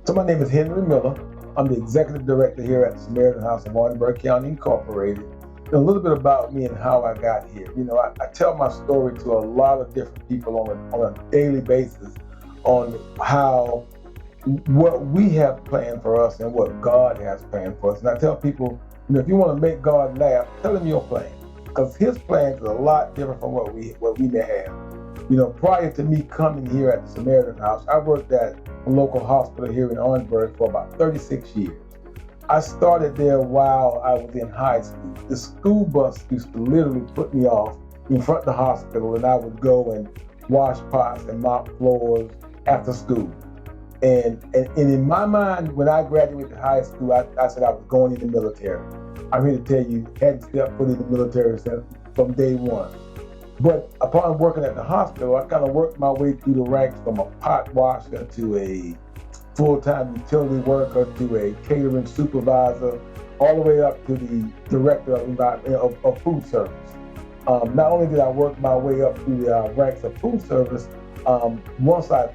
So my name is Henry Miller. I'm the executive director here at the Samaritan House of Orangeburg County Incorporated. And a little bit about me and how I got here. I tell my story to a lot of different people on a daily basis on what we have planned for us and what God has planned for us. And I tell people, if you want to make God laugh, tell him your plan, because his plan is a lot different from what we may have. Prior to me coming here at the Samaritan House, I worked at a local hospital here in Orangeburg for about 36 years. I started there while I was in high school. The school bus used to literally put me off in front of the hospital, and I would go and wash pots and mop floors after school. And in my mind, when I graduated high school, I said I was going in the military. I'm here to tell you, hadn't stepped foot in the military from day one. But upon working at the hospital, I kind of worked my way through the ranks from a pot washer to a full-time utility worker to a catering supervisor, all the way up to the director of food service. Not only did I work my way up through the ranks of food service, once I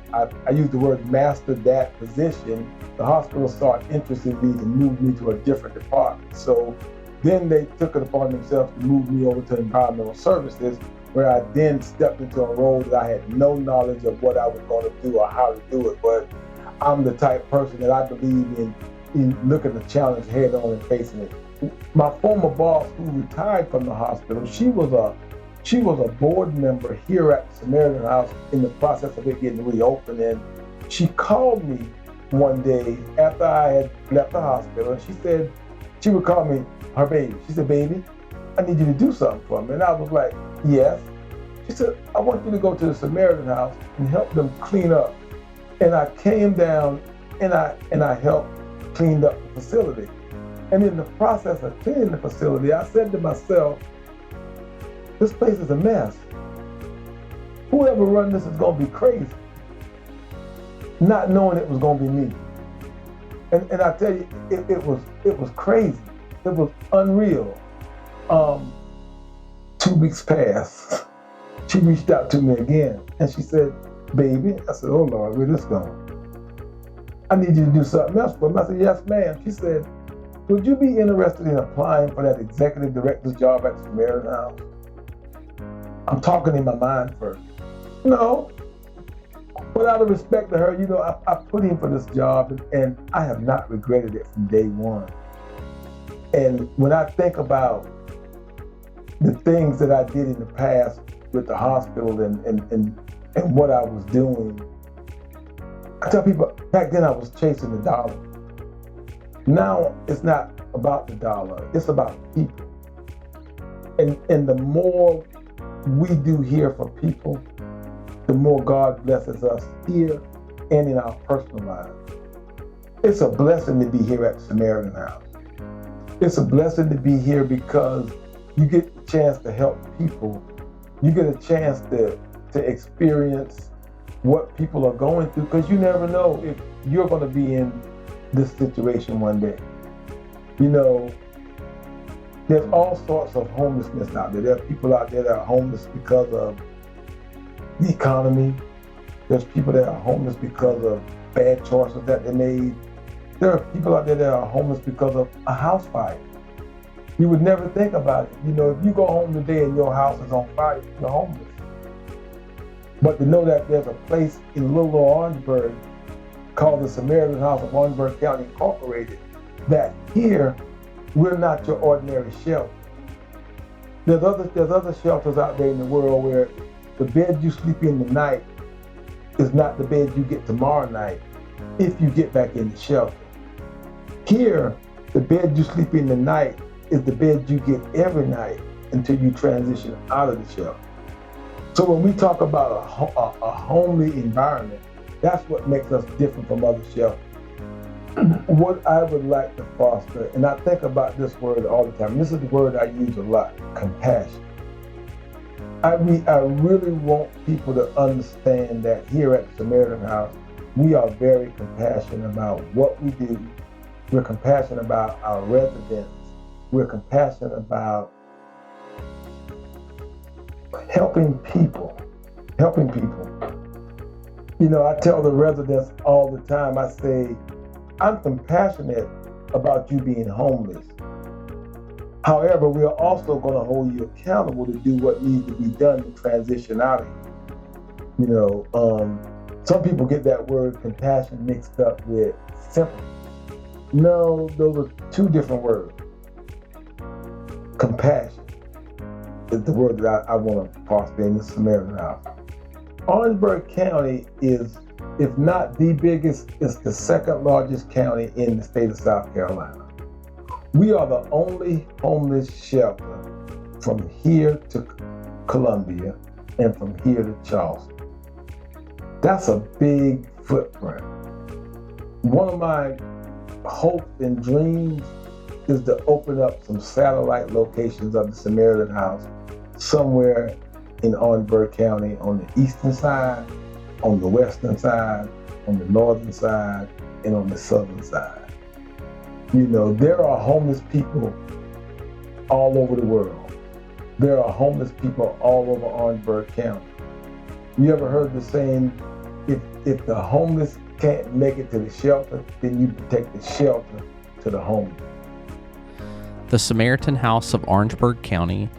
used the word mastered that position, the hospital started interested in me to move me to a different department. So then they took it upon themselves to move me over to environmental services, where I then stepped into a role that I had no knowledge of what I was going to do or how to do it. But I'm the type of person that I believe in looking the challenge head on and facing it. My former boss, who retired from the hospital, she was a board member here at the Samaritan House in the process of it getting reopened. And she called me one day after I had left the hospital, and she would call me her baby. She said, "Baby, I need you to do something for me." And I was like, "Yes." She said, "I want you to go to the Samaritan House and help them clean up." And I came down and I helped clean up the facility. And in the process of cleaning the facility, I said to myself, this place is a mess. Whoever run this is gonna be crazy. Not knowing it was gonna be me. And I tell you, it was crazy. It was unreal. 2 weeks passed. She reached out to me again and she said, "Baby," I said, "Oh Lord, where this going? I need you to do something else for me." I said, "Yes, ma'am." She said, "Would you be interested in applying for that executive director's job at the Samaritan House?" I'm talking in my mind first. No. But out of respect to her, I put in for this job and I have not regretted it from day one. And when I think about the things that I did in the past with the hospital and what I was doing, I tell people, back then I was chasing the dollar. Now it's not about the dollar, it's about people. And the more we do here for people, the more God blesses us here and in our personal lives. It's a blessing to be here at the Samaritan House. It's a blessing to be here because you get the chance to help people. You get a chance to experience what people are going through, because you never know if you're going to be in this situation one day. There's all sorts of homelessness out there. There are people out there that are homeless because of the economy. There's people that are homeless because of bad choices that they made. There are people out there that are homeless because of a house fire. You would never think about it. If you go home today and your house is on fire, you're homeless. But to know that there's a place in little Orangeburg called the Samaritan House of Orangeburg County Incorporated, that here we're not your ordinary shelter. There's other shelters out there in the world where the bed you sleep in tonight is not the bed you get tomorrow night if you get back in the shelter. Here, the bed you sleep in tonight is the bed you get every night until you transition out of the shelter. So when we talk about a homely environment, that's what makes us different from other shelters. What I would like to foster, and I think about this word all the time, this is the word I use a lot, compassion. I really want people to understand that here at the Samaritan House, we are very compassionate about what we do. We're compassionate about our residents. We're compassionate about helping people. I tell the residents all the time, I say, I'm compassionate about you being homeless. However, we are also going to hold you accountable to do what needs to be done to transition out of here. Some people get that word compassion mixed up with sympathy. No, those are two different words. Compassion is the word that I want to prosper in the Samaritan house. Orangeburg County is, if not the biggest, it's the second largest county in the state of South Carolina. We are the only homeless shelter from here to Columbia and from here to Charleston. That's a big footprint. One of my hopes and dreams is to open up some satellite locations of the Samaritan House somewhere in Orangeburg County on the eastern side, on the western side, on the northern side, and on the southern side. There are homeless people all over the world. There are homeless people all over Orangeburg County. You ever heard the saying, if the homeless can't make it to the shelter, then you take the shelter to the homeless. The Samaritan House of Orangeburg County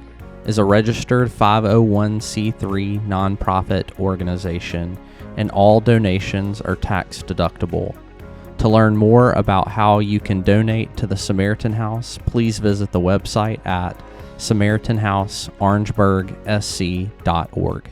is a registered 501c3 nonprofit organization, and all donations are tax deductible. To learn more about how you can donate to the Samaritan House, please visit the website at SamaritanHouseOrangeburgSC.org.